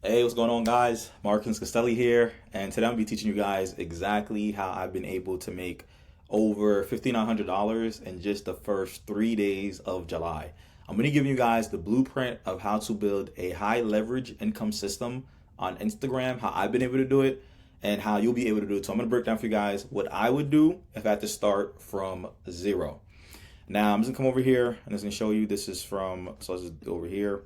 Hey, what's going on, guys? Markins Castelli here, and today I'm gonna be teaching you guys exactly how I've been able to make over $5,900 in just the first 3 days of July. I'm gonna give you guys the blueprint of how to build a high leverage income system on Instagram, how I've been able to do it, and how you'll be able to do it. So I'm gonna break down for you guys what I would do if I had to start from zero. Now I'm just gonna come over here and I'm just gonna show you this is from, so let's just go over here.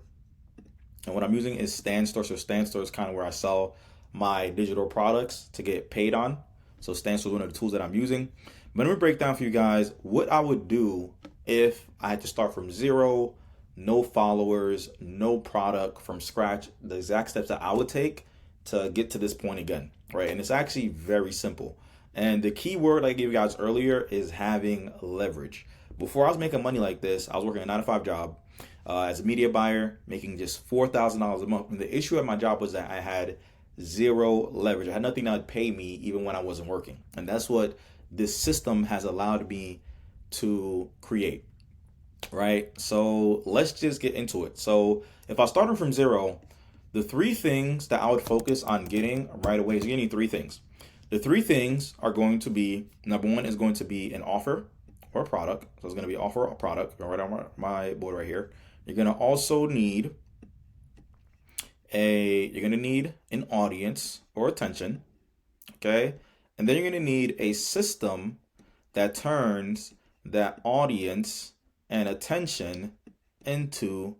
And what I'm using is StanStore. So StanStore is kind of where I sell my digital products to get paid on. So StanStore is one of the tools that I'm using. But let me break down for you guys what I would do if I had to start from zero, no followers, no product from scratch, the exact steps that I would take to get to this point again, right? And it's actually very simple. And the key word I gave you guys earlier is having leverage. Before I was making money like this, I was working a 9 to 5 job as a media buyer, making just $4,000 a month. And the issue at my job was that I had zero leverage. I had nothing that would pay me even when I wasn't working. And that's what this system has allowed me to create, right? So let's just get into it. So if I started from zero, the three things that I would focus on getting right away is you need three things. The three things are going to be, number one is going to be an offer or a product. So it's going to be offer or product. Right on my board right here. You're going to also need an audience or attention, okay? And then you're going to need a system that turns that audience and attention into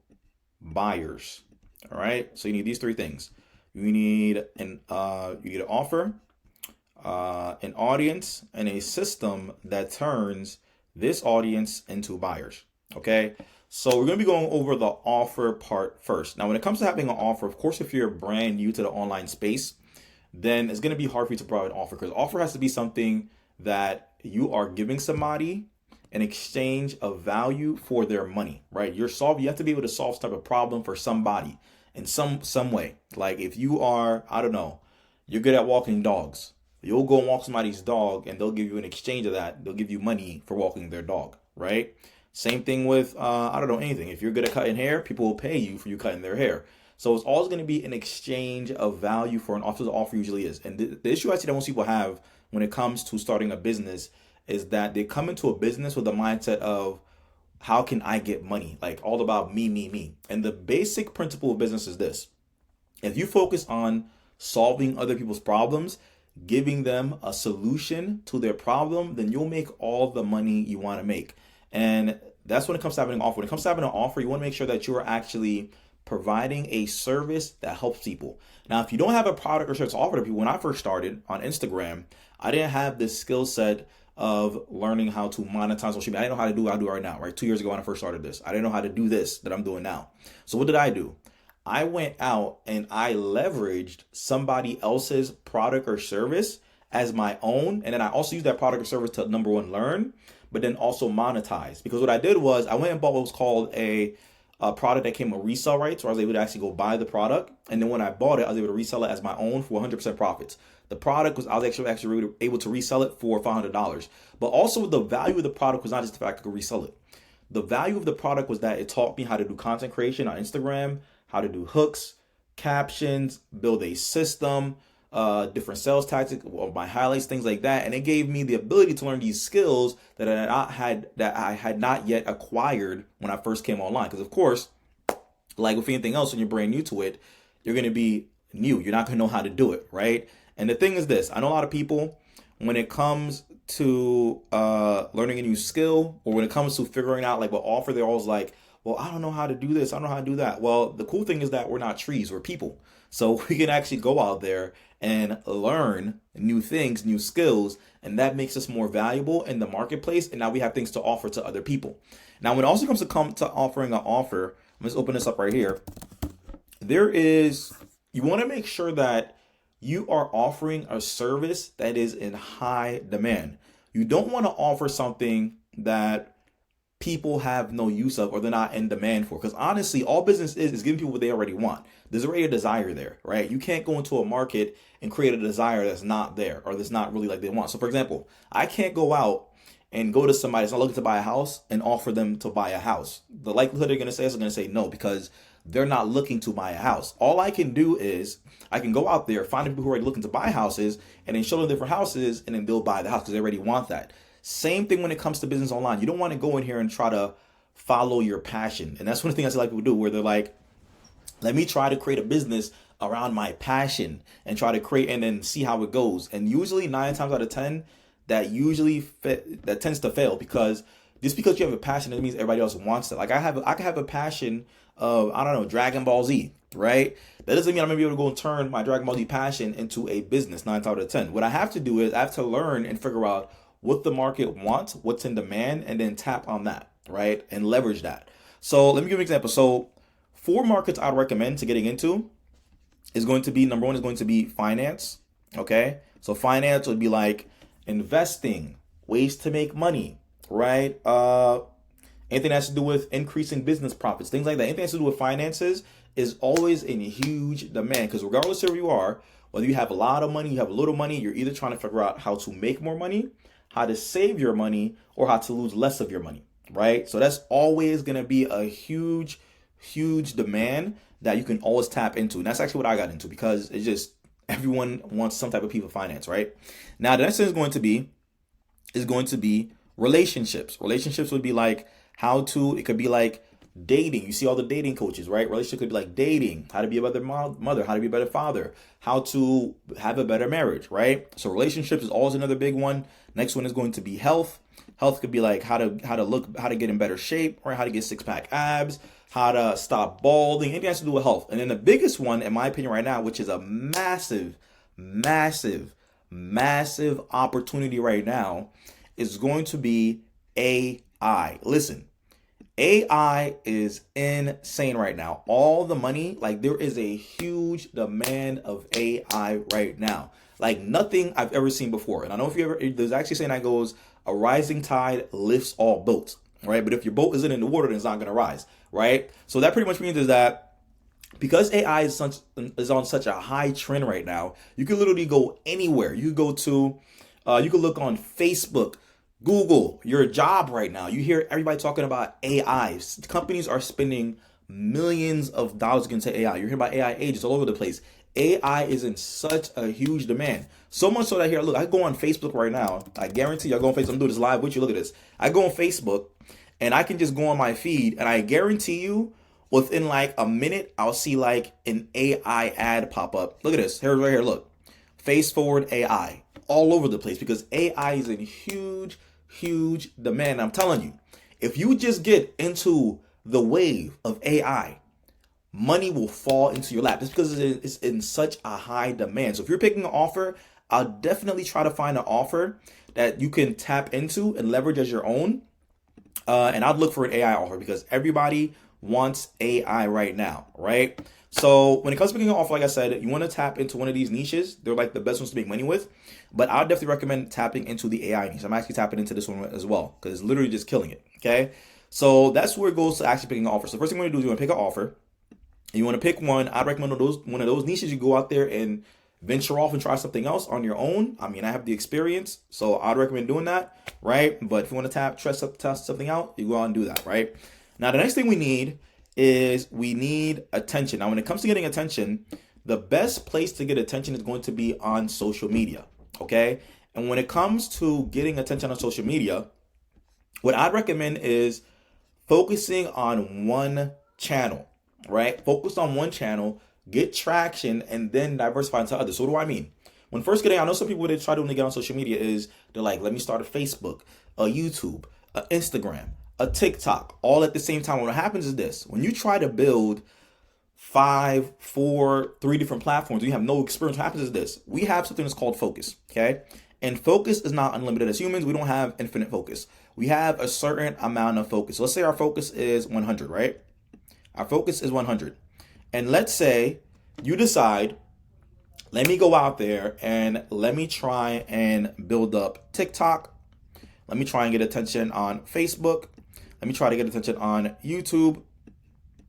buyers. All right? So you need these three things. You need an offer, an audience, and a system that turns this audience into buyers. Okay? So we're going to be going over the offer part first. Now, when it comes to having an offer, of course, if you're brand new to the online space, then it's going to be hard for you to provide an offer because offer has to be something that you are giving somebody in exchange of value for their money, right? You have to be able to solve some type of problem for somebody in some way. Like if you are, I don't know, you're good at walking dogs. You'll go and walk somebody's dog and they'll give you in exchange of that, they'll give you money for walking their dog, right? Same thing with, I don't know, anything. If you're good at cutting hair, people will pay you for you cutting their hair. So it's always going to be an exchange of value for an offer. The offer usually is. And the issue I see that most people have when it comes to starting a business is that they come into a business with the mindset of how can I get money? Like all about me, me, me. And the basic principle of business is this. If you focus on solving other people's problems, giving them a solution to their problem, then you'll make all the money you want to make. And that's when it comes to having an offer. When it comes to having an offer, you want to make sure that you are actually providing a service that helps people. Now, if you don't have a product or service to offer to people, when I first started on Instagram, I didn't have this skill set of learning how to monetize social media. I didn't know how to do what I do right now, right? 2 years ago when I first started this, I didn't know how to do this that I'm doing now. So what did I do? I went out and I leveraged somebody else's product or service as my own. And then I also used that product or service to number one, learn, but then also monetize. Because what I did was I went and bought what was called a product that came with resale rights, where I was able to actually go buy the product. And then when I bought it, I was able to resell it as my own for 100% profits. The product was, I was actually able to resell it for $500. But also the value of the product was not just the fact I could resell it. The value of the product was that it taught me how to do content creation on Instagram, how to do hooks, captions, build a system, different sales tactics, my highlights, things like that. And it gave me the ability to learn these skills that I had not yet acquired when I first came online. Because of course, like with anything else, when you're brand new to it, you're going to be new. You're not going to know how to do it, right? And the thing is this, I know a lot of people, when it comes to learning a new skill, or when it comes to figuring out like what offer, they're always like, well, I don't know how to do this. I don't know how to do that. Well, the cool thing is that we're not trees, we're people. So we can actually go out there and learn new things, new skills, and that makes us more valuable in the marketplace. And now we have things to offer to other people. Now, when it also comes to offering an offer, let's open this up right here. You want to make sure that you are offering a service that is in high demand. You don't want to offer something that people have no use of or they're not in demand for. Because honestly, all business is giving people what they already want. There's already a desire there, right? You can't go into a market and create a desire that's not there or that's not really like they want. So for example, I can't go out and go to somebody that's not looking to buy a house and offer them to buy a house. The likelihood they're going to say is they're going to say no, because they're not looking to buy a house. All I can do is I can go out there, find people who are looking to buy houses, and then show them different houses, and then they'll buy the house because they already want that. Same thing when it comes to business online. You don't want to go in here and try to follow your passion. And that's one of the things I see like people do, where they're like, let me try to create a business around my passion and try to create and then see how it goes. And usually 9 times out of 10, that tends to fail, because just because you have a passion, it means everybody else wants it. Like I can have a passion of, I don't know, Dragon Ball Z, right? That doesn't mean I'm gonna be able to go and turn my Dragon Ball Z passion into a business 9 times out of 10. What I have to do is I have to learn and figure out what the market wants, what's in demand, and then tap on that, right? And leverage that. So let me give you an example. So 4 markets I'd recommend to getting into is going to be, number one is going to be finance. Okay. So finance would be like investing, ways to make money, right? Anything that has to do with increasing business profits, things like that. Anything that has to do with finances is always in huge demand, because regardless of who you are, whether you have a lot of money, you have a little money, you're either trying to figure out how to make more money, how to save your money, or how to lose less of your money, right? So that's always going to be a huge demand that you can always tap into. And that's actually what I got into, because it's just everyone wants some type of people finance, right? Now the next thing is going to be relationships. Relationships would be like it could be like dating. You see all the dating coaches, right? Relationship could be like dating, how to be a better mother, how to be a better father, how to have a better marriage, right? So relationships is always another big one. Next one is going to be health. Health could be like how to get in better shape, or how to get 6-pack abs, how to stop balding, anything that has to do with health. And then the biggest one, in my opinion right now, which is a massive opportunity right now, is going to be AI. Listen, AI is insane right now. All the money, like there is a huge demand of AI right now. Like nothing I've ever seen before. And I know there's actually saying that goes, a rising tide lifts all boats, right? But if your boat isn't in the water, then it's not going to rise, right? So that pretty much means is that because AI is on such a high trend right now, you can literally go anywhere. You can look on Facebook, Google, your job right now. You hear everybody talking about AI. Companies are spending millions of dollars into AI. You're hearing about AI agents all over the place. AI is in such a huge demand. So much so that here, look, I go on Facebook right now. I guarantee you, I go on Facebook. I'm doing this live with you. Look at this. I go on Facebook and I can just go on my feed, and I guarantee you within like a minute, I'll see like an AI ad pop up. Look at this. Here's right here. Look, face forward AI all over the place, because AI is in huge demand. I'm telling you, if you just get into the wave of AI, money will fall into your lap. It's because it's in such a high demand. So if you're picking an offer, I'll definitely try to find an offer that you can tap into and leverage as your own. And I'd look for an AI offer, because everybody wants AI right now, right? So when it comes to picking an offer, like I said, you want to tap into one of these niches. They're like the best ones to make money with. But I would definitely recommend tapping into the AI niche. I'm actually tapping into this one as well, because it's literally just killing it. Okay. So that's where it goes to actually picking an offer. So first thing you want to do is you want to pick an offer. You want to pick one. I'd recommend one of those niches. You go out there and venture off and try something else on your own. I mean, I have the experience, so I'd recommend doing that, right? But if you want to test something out, you go out and do that, right? Now, the next thing we need attention. Now, when it comes to getting attention, the best place to get attention is going to be on social media, okay? And when it comes to getting attention on social media, what I'd recommend is focusing on one channel, right? Focus on one channel, get traction, and then diversify into others. So what do I mean? When first getting, I know some people, they try to get on social media is they're like, let me start a Facebook, a YouTube, a Instagram, a TikTok, all at the same time. What happens is this: when you try to build 5, 4, 3 different platforms, you have no experience. What happens is this: we have something that's called focus, okay? And focus is not unlimited. As humans, we don't have infinite focus. We have a certain amount of focus. So let's say our focus is 100, right? Our focus is 100. And let's say you decide, let me go out there and let me try and build up TikTok. Let me try and get attention on Facebook. Let me try to get attention on YouTube.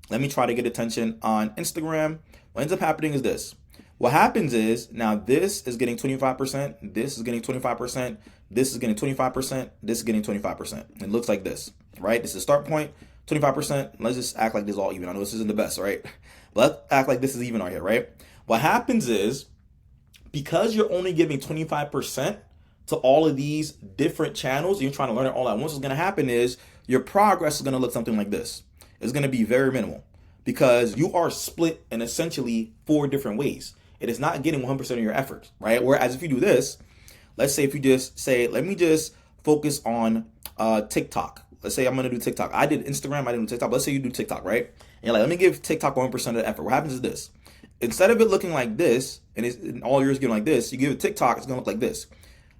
Let me try to get attention on Instagram. What ends up happening is this. What happens is now this is getting 25%, this is getting 25%, this is getting 25%, this is getting 25%. It looks like this, right? This is the start point, 25%. Let's just act like this is all even. I know this isn't the best, right? But let's act like this is even right here, right? What happens is, because you're only giving 25% to all of these different channels, you're trying to learn it all at once, what's going to happen is your progress is going to look something like this. It's going to be very minimal because you are split in essentially 4 different ways. It is not getting 100% of your effort, right? Whereas if you do this, let's say if you just say, let me just focus on TikTok. Let's say I'm going to do TikTok. I did Instagram, I didn't do TikTok. Let's say you do TikTok, right? And you're like, let me give TikTok 1% of the effort. What happens is this. Instead of it looking like this, and all yours getting like this, you give it TikTok, it's going to look like this.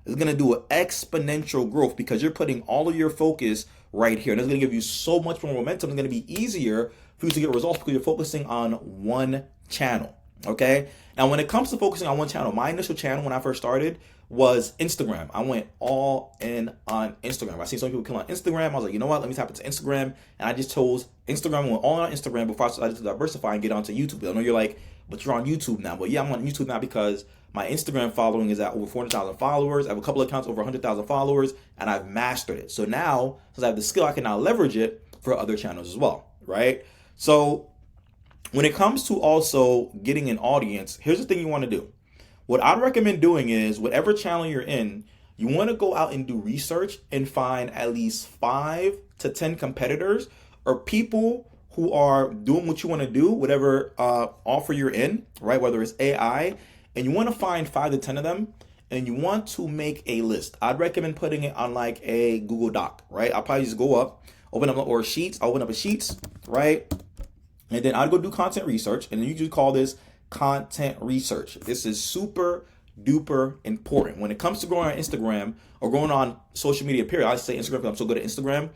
It's going to do an exponential growth because you're putting all of your focus right here. And it's going to give you so much more momentum. It's going to be easier for you to get results because you're focusing on one channel. Okay. Now, when it comes to focusing on one channel, my initial channel when I first started was Instagram. I went all in on Instagram. I seen some people kill on Instagram. I was like, you know what? Let me tap into Instagram. And I just chose Instagram, went all in on Instagram before I decided to diversify and get onto YouTube. I know you're like, but you're on YouTube now. But yeah, I'm on YouTube now because my Instagram following is at over 400,000 followers. I have a couple of accounts over 100,000 followers, and I've mastered it. So now, since I have the skill, I can now leverage it for other channels as well, right? So when it comes to also getting an audience, here's the thing you want to do. What I'd recommend doing is whatever channel you're in, you want to go out and do research and find at least 5 to 10 competitors or people who are doing what you want to do, whatever offer you're in, right? Whether it's AI, and you want to find 5 to 10 of them, and you want to make a list. I'd recommend putting it on like a Google Doc, right? I'll probably just go up, open up or Sheets. I'll open up a Sheets, right? And then I'd go do content research, and then you just call this content research. This is super duper important when it comes to growing on Instagram or growing on social media. Period. I say Instagram because I'm so good at Instagram.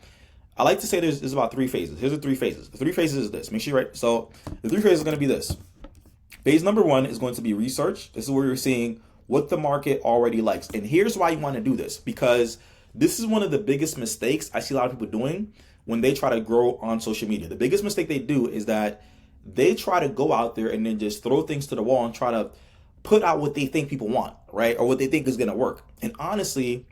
I like to say there's about 3 phases. Here's the 3 phases. The 3 phases is this. Make sure you're right. So the 3 phases is going to be this. Phase number 1 is going to be research. This is where you're seeing what the market already likes. And here's why you want to do this, because this is one of the biggest mistakes I see a lot of people doing when they try to grow on social media. The biggest mistake they do is that they try to go out there and then just throw things to the wall and try to put out what they think people want, right? Or what they think is going to work. And honestly,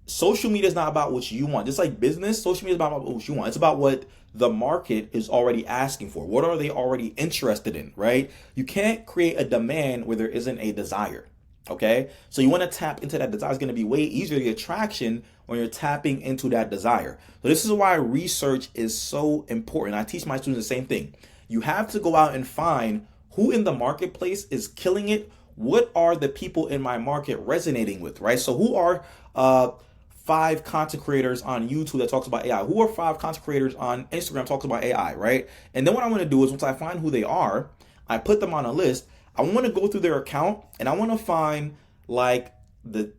social media is not about what you want. Just like business, social media is about what you want. It's about what the market is already asking for. What are they already interested in, right? You can't create a demand where there isn't a desire, okay? So you want to tap into that desire. It's going to be way easier to get traction when you're tapping into that desire. So this is why research is so important. I teach my students the same thing. You have to go out and find who in the marketplace is killing it. What are the people in my market resonating with, right? So who are 5 content creators on YouTube that talks about AI? Who are 5 content creators on Instagram talks about AI, right? And then what I want to do is once I find who they are, I put them on a list. I want to go through their account and I want to find like the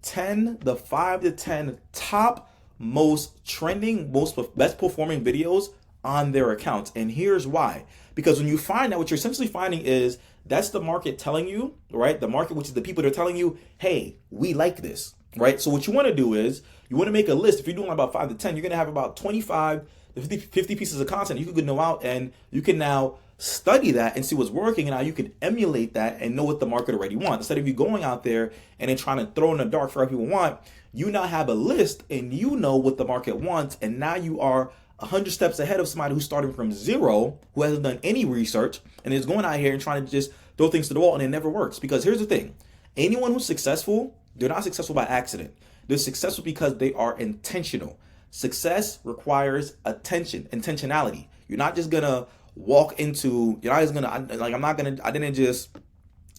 5 to 10 top most trending, best performing videos on their accounts. And here's why. Because when you find that, what you're essentially finding is that's the market telling you, right? The market, which is the people that are telling you, hey, we like this, right? So what you want to do is you want to make a list. If you're doing about 5 to 10, you're going to have about 25 to 50 pieces of content. You can go out and you can now study that and see what's working. And now you can emulate that and know what the market already wants. Instead of you going out there and then trying to throw in the dark for what people want, you now have a list and you know what the market wants. And now you are 100 steps ahead of somebody who's starting from zero, who hasn't done any research and is going out here and trying to just throw things to the wall, and it never works. Because here's the thing. Anyone who's successful, they're not successful by accident. They're successful because they are intentional. Success requires intentionality. You're not just gonna walk into, you're not just gonna, I didn't just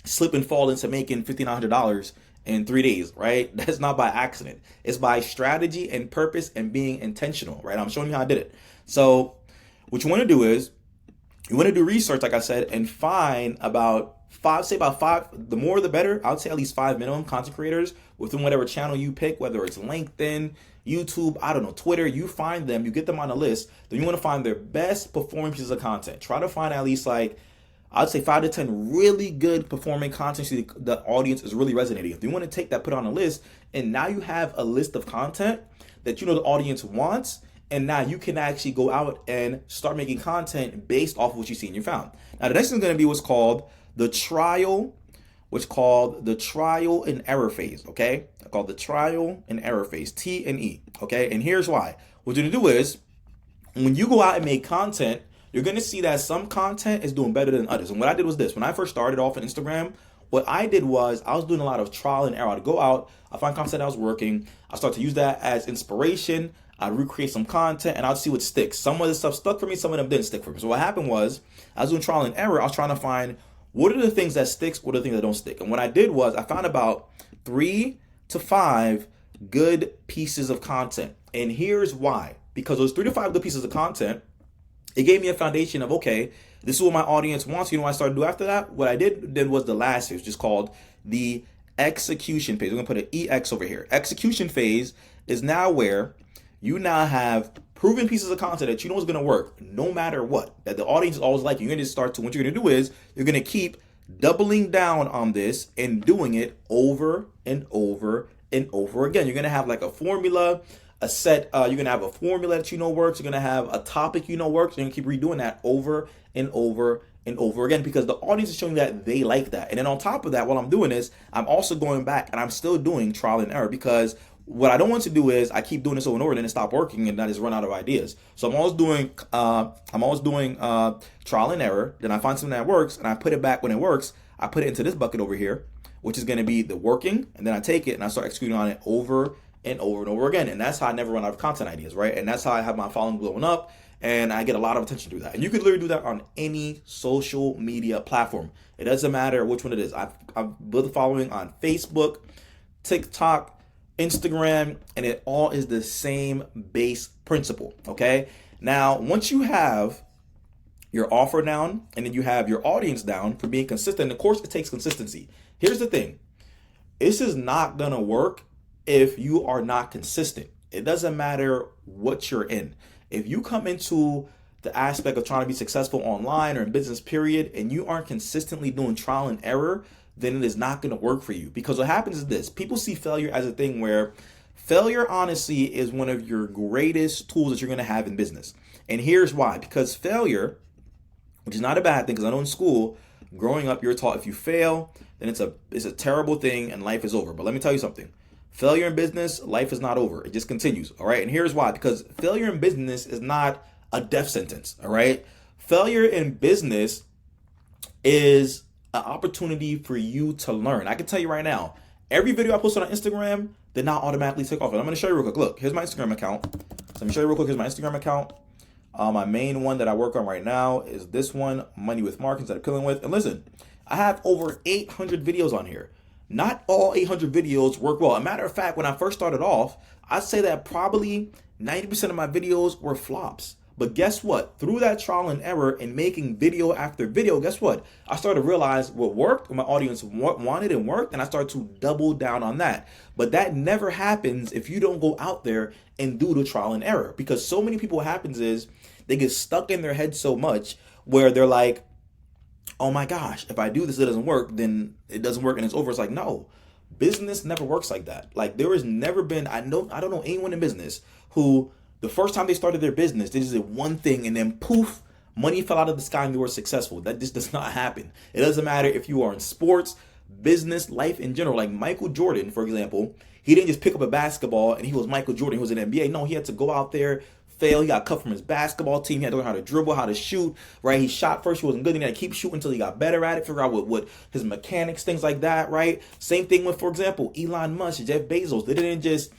slip and fall into making $1,500 in 3 days, right? That's not by accident. It's by strategy and purpose and being intentional, right? I'm showing you how I did it. So what you want to do is you want to do research, like I said, and find about 5, the more the better. I would say at least 5 minimum content creators within whatever channel you pick, whether it's LinkedIn, YouTube, I don't know, Twitter. You find them, you get them on a list. Then you want to find their best performing pieces of content. Try to find at least like, I'd say 5 to 10 really good performing content so the audience is really resonating. If you want to take that, put it on a list, and now you have a list of content that you know the audience wants, and now you can actually go out and start making content based off of what you see and you found. Now the next thing is going to be what's called the trial and error phase, okay? Called the trial and error phase, T and E, okay? And here's why. What you're going to do is, when you go out and make content, you're going to see that some content is doing better than others. And what I did was this. When I first started off on Instagram, what I did was I was doing a lot of trial and error. I'd go out, I find content that was working, I start to use that as inspiration, I'd recreate some content, and I'd see what sticks. Some of the stuff stuck for me, some of them didn't stick for me. So what happened was I was doing trial and error. I was trying to find what are the things that sticks, what are the things that don't stick. And what I did was I found about 3 to 5 good pieces of content. And here's why. Because those 3 to 5 good pieces of content, it gave me a foundation of, okay, this is what my audience wants. You know what I started to do after that? What I did then was the last phase, which is called the execution phase. We're going to put an EX over here. Execution phase is now where you now have proven pieces of content that you know is going to work no matter what, that the audience is always like. You're going to start to, what you're going to do is you're going to keep doubling down on this and doing it over and over and over again. You're going to have like a formula, a set, you're going to have a formula that you know works. You're going to have a topic you know works. You're going to keep redoing that over and over and over again because the audience is showing that they like that. And then on top of that, while I'm doing this, I'm also going back and I'm still doing trial and error because what I don't want to do is I keep doing this over and over and then it stop working and I just run out of ideas. So I'm always doing trial and error. Then I find something that works and I put it back when it works. I put it into this bucket over here, which is going to be the working, and then I take it and I start executing on it over and over and over again. And that's how I never run out of content ideas, right? And that's how I have my following blowing up and I get a lot of attention through that. And you could literally do that on any social media platform. It doesn't matter which one it is. I've built a following on Facebook, TikTok, Instagram, and it all is the same base principle, okay? Now, once you have your offer down and then you have your audience down for being consistent, of course, it takes consistency. Here's the thing. This is not going to work if you are not consistent. It doesn't matter what you're in. If you come into the aspect of trying to be successful online or in business period and you aren't consistently doing trial and error, then it is not going to work for you. Because what happens is this. People see failure as a thing where failure, honestly, is one of your greatest tools that you're going to have in business. And here's why. Because failure, which is not a bad thing, because I know in school, growing up, you're taught if you fail, then it's a terrible thing and life is over. But let me tell you something. Failure in business, life is not over. It just continues. All right. And here's why. Because failure in business is not a death sentence. All right. Failure in business is an opportunity for you to learn. I can tell you right now, every video I post on Instagram did not automatically take off. And I'm going to show you real quick. Look, here's my Instagram account. So let me show you real quick. Here's my Instagram account. My main one that I work on right now is this one, Money with Markets, that I'm killing with. And listen, I have over 800 videos on here. Not all 800 videos work well. As a matter of fact, when I first started off, I'd say that probably 90% of my videos were flops. But guess what? Through that trial and error and making video after video, guess what? I started to realize what worked, what my audience wanted and worked, and I started to double down on that. But that never happens if you don't go out there and do the trial and error. Because so many people, what happens is they get stuck in their head so much where they're like, oh my gosh, if I do this, it doesn't work, then it doesn't work and it's over. It's like, no, business never works like that. Like there has never been, I don't know anyone in business who the first time they started their business, they just did one thing and then poof, money fell out of the sky and they were successful. That just does not happen. It doesn't matter if you are in sports, business, life in general. Like Michael Jordan, for example, he didn't just pick up a basketball and he was Michael Jordan, he was in the NBA. No, he had to go out there, fail. He got cut from his basketball team. He had to learn how to dribble, how to shoot, right? He shot first. He wasn't good. He had to keep shooting until he got better at it, figure out what his mechanics, things like that, right? Same thing with, for example, Elon Musk, Jeff Bezos. They didn't just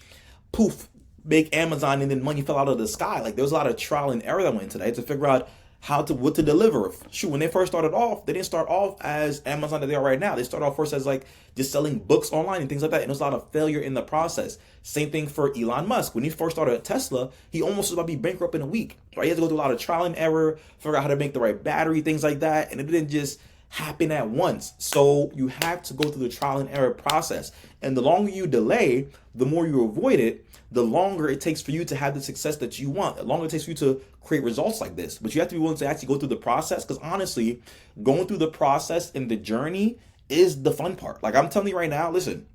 poof, make Amazon and then money fell out of the sky. Like there was a lot of trial and error that went into that to figure out what to deliver. Shoot, when they first started off, they didn't start off as Amazon that they are right now. They started off first as like just selling books online and things like that. And there was a lot of failure in the process. Same thing for Elon Musk. When he first started at Tesla, he almost was about to be bankrupt in a week. Right? He had to go through a lot of trial and error, figure out how to make the right battery, things like that. And it didn't just happen at once. So you have to go through the trial and error process. And the longer you delay, the more you avoid it, the longer it takes for you to have the success that you want. The longer it takes for you to create results like this. But you have to be willing to actually go through the process, because honestly, going through the process and the journey is the fun part. Like I'm telling you right now, listen,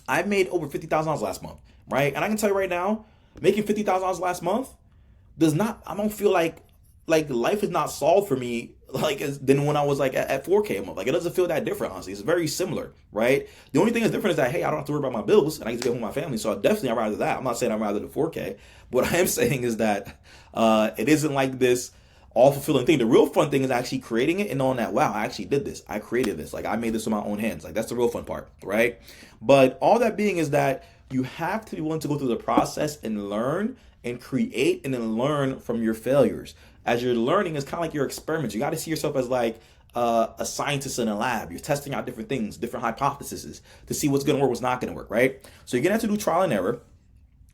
I made over $50,000 last month, right? And I can tell you right now, making $50,000 last month I don't feel like life is not solved for me like than when I was like at 4K a month. Like it doesn't feel that different, honestly. It's very similar, right? The only thing that's different is that hey, I don't have to worry about my bills and I get to get home with my family. So definitely I'd rather that. I'm not saying I'd rather the 4K. What I am saying is that it isn't like this all fulfilling thing. The real fun thing is actually creating it and knowing that wow, I actually did this. I created this. Like I made this with my own hands. Like that's the real fun part, right? But all that being is that you have to be willing to go through the process and learn and create and then learn from your failures. As you're learning, it's kind of like your experiments. You got to see yourself as like a scientist in a lab. You're testing out different things, different hypotheses to see what's going to work, what's not going to work, right? So you're going to have to do trial and error.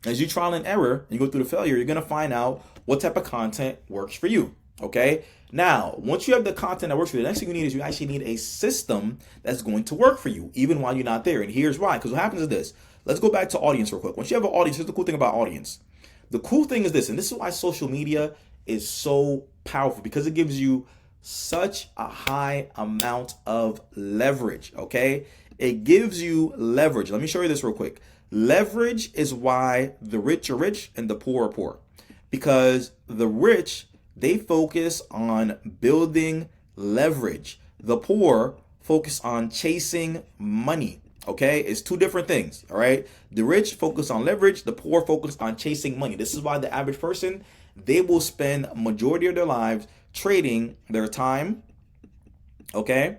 As you trial and error, you go through the failure, you're going to find out what type of content works for you. Okay. Now, once you have the content that works for you, the next thing you need is you actually need a system that's going to work for you, even while you're not there. And here's why. Because what happens is this. Let's go back to audience real quick. Once you have an audience, here's the cool thing about audience. The cool thing is this, and this is why social media is so powerful, because it gives you such a high amount of leverage. Okay. It gives you leverage. Let me show you this real quick. Leverage is why the rich are rich and the poor are poor. Because the rich, they focus on building leverage. The poor focus on chasing money. Okay, it's two different things. All right, the rich focus on leverage. The poor focus on chasing money. This is why the average person, they will spend a majority of their lives trading their time. Okay,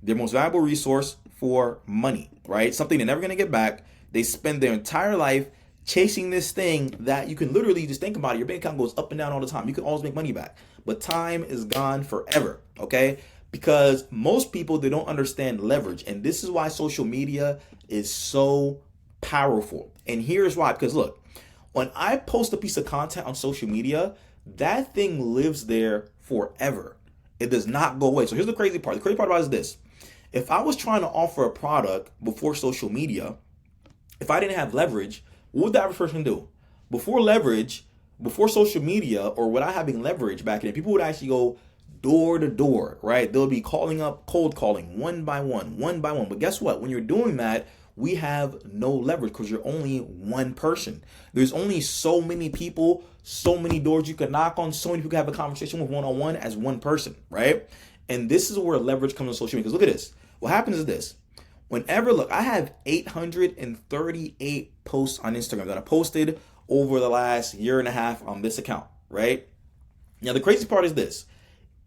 their most valuable resource for money. Right, something they're never gonna get back. They spend their entire life chasing this thing that you can literally just think about it. Your bank account goes up and down all the time. You can always make money back, but time is gone forever. Okay, because most people, they don't understand leverage, and this is why social media is so powerful. And here's why. Because look, when I post a piece of content on social media, that thing lives there forever. It does not go away. So here's the crazy part. The crazy part about it is this. If I was trying to offer a product before social media, if I didn't have leverage, what would the average person do? Before leverage, before social media, or without having leverage back then, people would actually go door to door, right? They'll be calling up, cold calling, one by one, one by one. But guess what? When you're doing that, we have no leverage because you're only one person. There's only so many people, so many doors you can knock on, so many people can have a conversation with one-on-one as one person, right? And this is where leverage comes on social media. Because look at this. What happens is this. Whenever, look, I have 838 posts on Instagram that I posted over the last year and a half on this account, right? Now, the crazy part is this.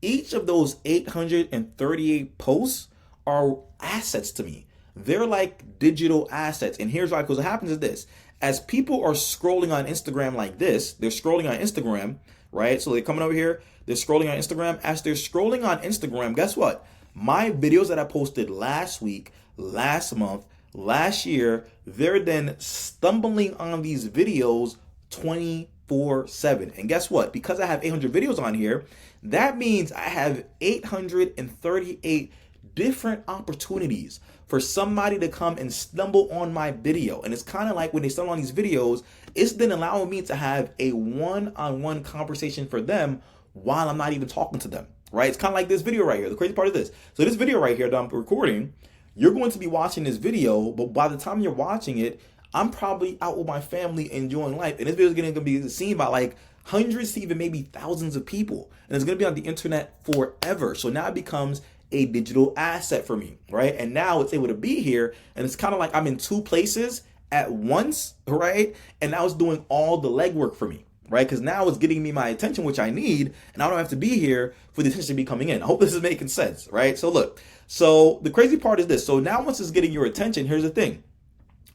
Each of those 838 posts are assets to me. They're like digital assets. And here's why, because what happens is this. As people are scrolling on Instagram like this, they're scrolling on Instagram, right? So they're coming over here, they're scrolling on Instagram. As they're scrolling on Instagram, guess what? My videos that I posted last week, last month, last year, they're then stumbling on these videos 24/7. And guess what? Because I have 800 videos on here, that means I have 838 different opportunities for somebody to come and stumble on my video. And it's kind of like when they stumble on these videos, it's then allowing me to have a one-on-one conversation for them while I'm not even talking to them, right? It's kind of like this video right here. The crazy part of this. So this video right here that I'm recording, you're going to be watching this video, but by the time you're watching it, I'm probably out with my family enjoying life. And this video is going to be seen by like hundreds to even maybe thousands of people. And it's going to be on the internet forever. So now it becomes a digital asset for me, right? And now it's able to be here. And it's kind of like I'm in two places at once, right? And now it's doing all the legwork for me, right? Because now it's getting me my attention, which I need, and I don't have to be here for the attention to be coming in. I hope this is making sense, right? So look, so the crazy part is this. So now once it's getting your attention, here's the thing.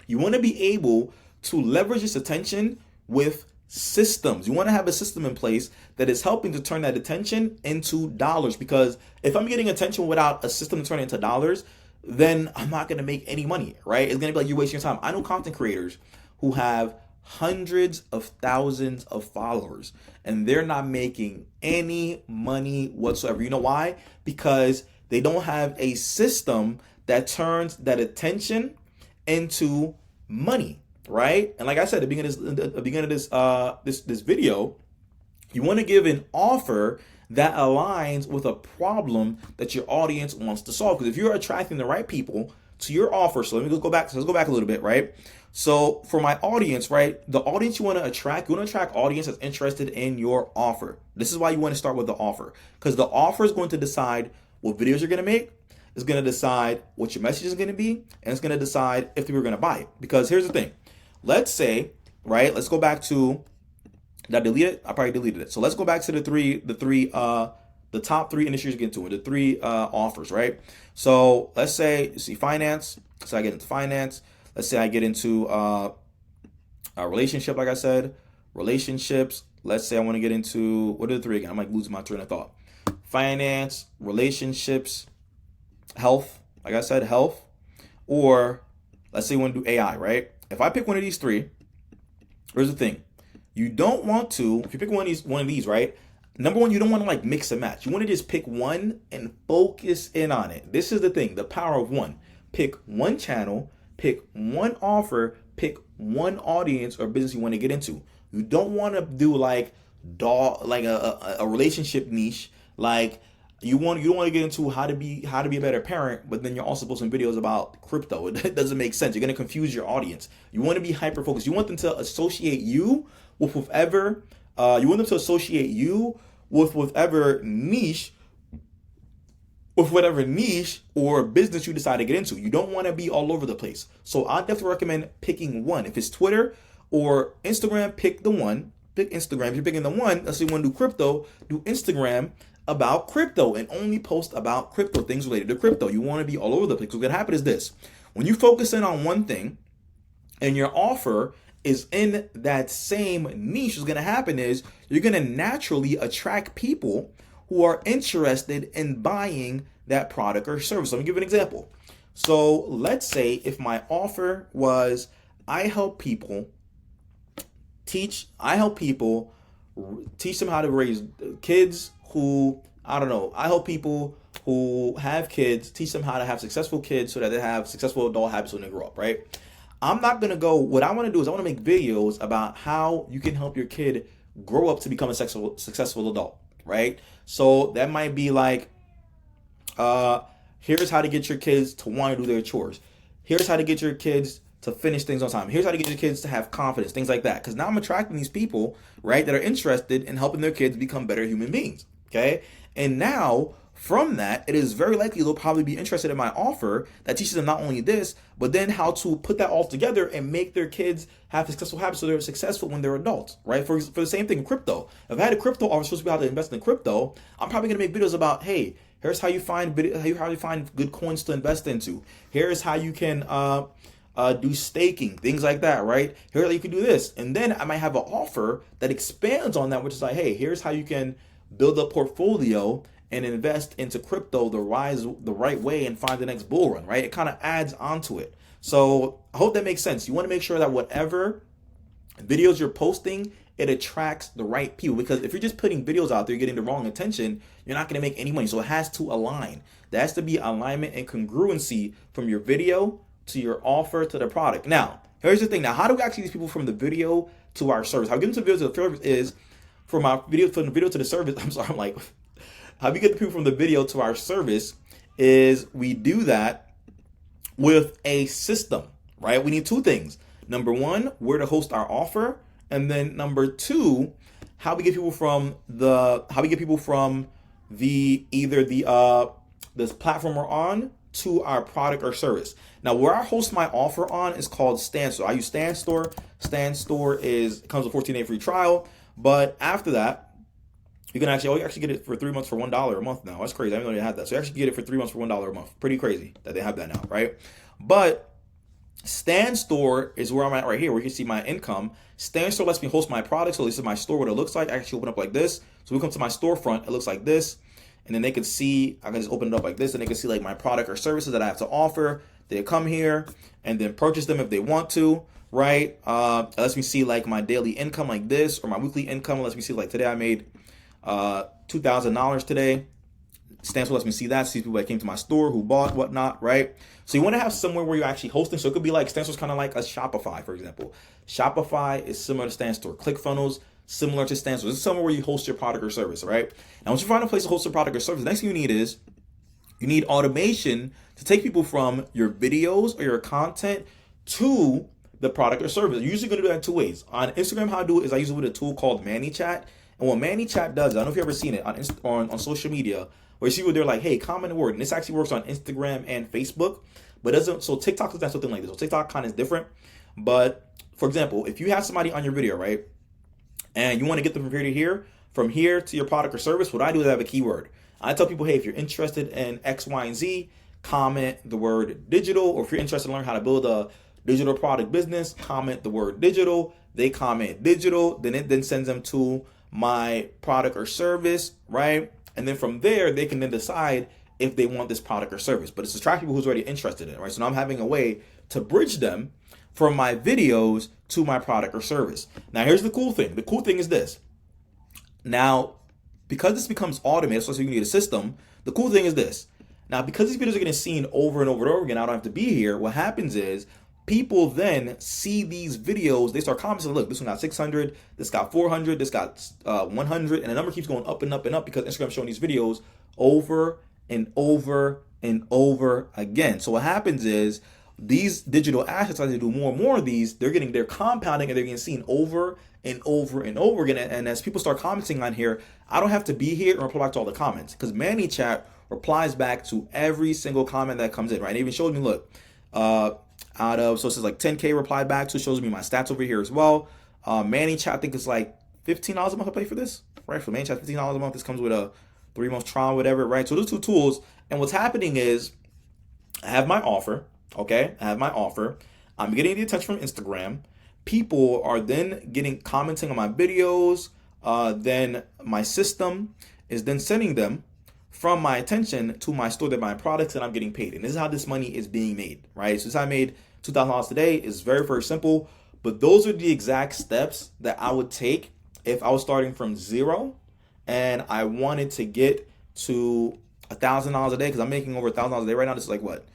You want to be able to leverage this attention with systems. You want to have a system in place that is helping to turn that attention into dollars. Because if I'm getting attention without a system to turn it into dollars, then I'm not going to make any money, right? It's going to be like you're wasting your time. I know content creators who have hundreds of thousands of followers and they're not making any money whatsoever. You know why? Because they don't have a system that turns that attention into money, right? And like I said at the beginning of this video, you want to give an offer that aligns with a problem that your audience wants to solve. Because if you're attracting the right people to your offer. So let me go back. So let's go back a little bit, right? So for my audience, right, the audience you want to attract audience that's interested in your offer. This is why you want to start with the offer, because the offer is going to decide what videos you're going to make. It's going to decide what your message is going to be, and it's going to decide if people are going to buy it. Because here's the thing. Let's say, right, let's go back to, did I delete it? I probably deleted it. So let's go back to the top three industries to get into it, the three offers, right? So let's say you see finance. So I get into finance. Let's say I get into a relationship, like I said, relationships. Let's say I want to get into, what are the three again? I might lose my train of thought. Finance, relationships, health, like I said, health, or let's say you want to do AI, right? If I pick one of these three, here's the thing. You don't want to, if you pick one of these, right? Number one, you don't want to like mix and match. You want to just pick one and focus in on it. This is the thing, the power of one. Pick one channel, pick one offer, pick one audience or business you want to get into. You don't want to do like a relationship niche. Like you don't want to get into how to be a better parent, but then you're also posting videos about crypto. It doesn't make sense. You're going to confuse your audience. You want to be hyper focused. You want them to associate you with whatever whatever niche or business you decide to get into. You don't want to be all over the place. So I definitely recommend picking one. If it's Twitter or Instagram, pick the one. Pick Instagram. If you're picking the one, let's say you want to do crypto, do Instagram about crypto and only post about crypto, things related to crypto. You want to be all over the place. What's going to happen is this. When you focus in on one thing and your offer is in that same niche, what's going to happen is you're going to naturally attract people who are interested in buying that product or service. Let me give you an example. So let's say if my offer was I help people teach them how to raise kids who, I don't know, I help people who have kids, teach them how to have successful kids so that they have successful adult habits when they grow up, right? I'm not going to go, what I want to do is I want to make videos about how you can help your kid grow up to become a successful adult, right? So that might be like, here's how to get your kids to want to do their chores. Here's how to get your kids to finish things on time. Here's how to get your kids to have confidence, things like that. Because now I'm attracting these people, right, that are interested in helping their kids become better human beings, okay? And now, from that, it is very likely they'll probably be interested in my offer that teaches them not only this, but then how to put that all together and make their kids have successful habits so they're successful when they're adults, right? For the same thing in crypto. If I had a crypto offer supposed to be how to invest in crypto, I'm probably going to make videos about, hey, here's how you find good coins to invest into. Here's how you can do staking, things like that, right? Here you can do this. And then I might have an offer that expands on that, which is like, hey, here's how you can build a portfolio and invest into crypto the right way and find the next bull run, right? It kind of adds onto it. So I hope that makes sense. You want to make sure that whatever videos you're posting, it attracts the right people, because if you're just putting videos out there, you're getting the wrong attention, you're not going to make any money. So it has to align. There has to be alignment and congruency from your video to your offer to the product. Now, here's the thing. Now, how do we actually get these people from the video to our service? How we get them to the video to the service is from the video to the service. How we get the people from the video to our service is we do that with a system, right? We need two things. Number one, where to host our offer, and then number two, how we get people from this platform we're on to our product or service. Now, where I host my offer on is called StanStore. I use StanStore. StanStore comes with a 14-day free trial, but after that, you can actually get it for 3 months for $1 a month now. That's crazy. I didn't know they had that. So you actually get it for 3 months for $1 a month. Pretty crazy that they have that now, right? But StanStore is where I'm at right here, where you can see my income. StanStore lets me host my products. So this is my store, what it looks like. I actually open up like this. So we come to my storefront. It looks like this. And then they can see, I can just open it up like this, and they can see like my product or services that I have to offer. They come here and then purchase them if they want to, right? It lets me see like my daily income like this, or my weekly income. It lets me see like today I made $2,000 today. StanStore lets me see that, see people that came to my store, who bought, whatnot, right? So you want to have somewhere where you're actually hosting. So it could be like StanStore's kind of like a Shopify, for example. Shopify is similar to StanStore. ClickFunnels, similar to StanStore. This is somewhere where you host your product or service, right? Now, once you find a place to host your product or service, the next thing you need is You need automation to take people from your videos or your content to the product or service. You're usually going to do that in two ways. On Instagram, how I do it is I use it with a tool called ManyChat. And what ManyChat does, I don't know if you've ever seen it on social media, where you see where they're like, hey, comment a word. And this actually works on Instagram and Facebook, but doesn't. So TikTok does something like this. So TikTok kind of is different. But for example, if you have somebody on your video, right, and you want to get them from here to your product or service, what I do is I have a keyword. I tell people, hey, if you're interested in X, Y, and Z, comment the word digital. Or if you're interested in learning how to build a digital product business, comment the word digital. They comment digital, then it then sends them to my product or service, right? And then from there, they can then decide if they want this product or service. But it's attract people who's already interested in it, right? So now I'm having a way to bridge them from my videos to my product or service. Now, here's the cool thing. The cool thing is this. Now, because this becomes automated, so you need a system, the cool thing is this. Now, because these videos are getting seen over and over and over again, I don't have to be here. What happens is people then see these videos, they start commenting, look, this one got 600, this got 400, this got 100, and the number keeps going up and up and up because Instagram's showing these videos over and over and over again. So what happens is these digital assets, as they do more and more of these, they're compounding and they're getting seen over and over and over again. And as people start commenting on here, I don't have to be here and reply back to all the comments because ManyChat replies back to every single comment that comes in, right? It even shows me, look, so it says like 10K replied back to, shows me my stats over here as well. ManyChat, I think it's like $15 a month I pay for this, right? For ManyChat, $15 a month. This comes with a 3-month trial, whatever, right? So those two tools. And what's happening is I have my offer. Okay, I have my offer. I'm getting the attention from Instagram. People are then commenting on my videos. Then my system is then sending them from my attention to my store that buy products, and I'm getting paid. And this is how this money is being made, right? So since I made $2,000 today, it's very, very simple. But those are the exact steps that I would take if I was starting from zero and I wanted to get to $1,000 a day, because I'm making over $1,000 a day right now. This is like what?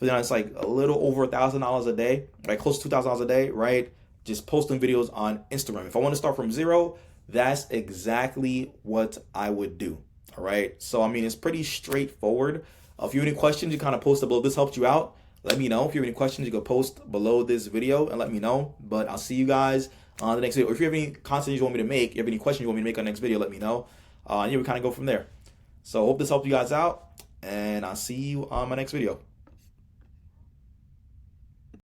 It's like a little over $1,000 a day, right? Close to $2,000 a day, right? Just posting videos on Instagram. If I want to start from zero, that's exactly what I would do. All right. So, I mean, it's pretty straightforward. If you have any questions, you kind of post below. This helped you out, let me know. If you have any questions, you can post below this video and let me know. But I'll see you guys on the next video. If you have any content you want me to make, you have any questions you want me to make on the next video, let me know. And we kind of go from there. So, hope this helped you guys out. And I'll see you on my next video.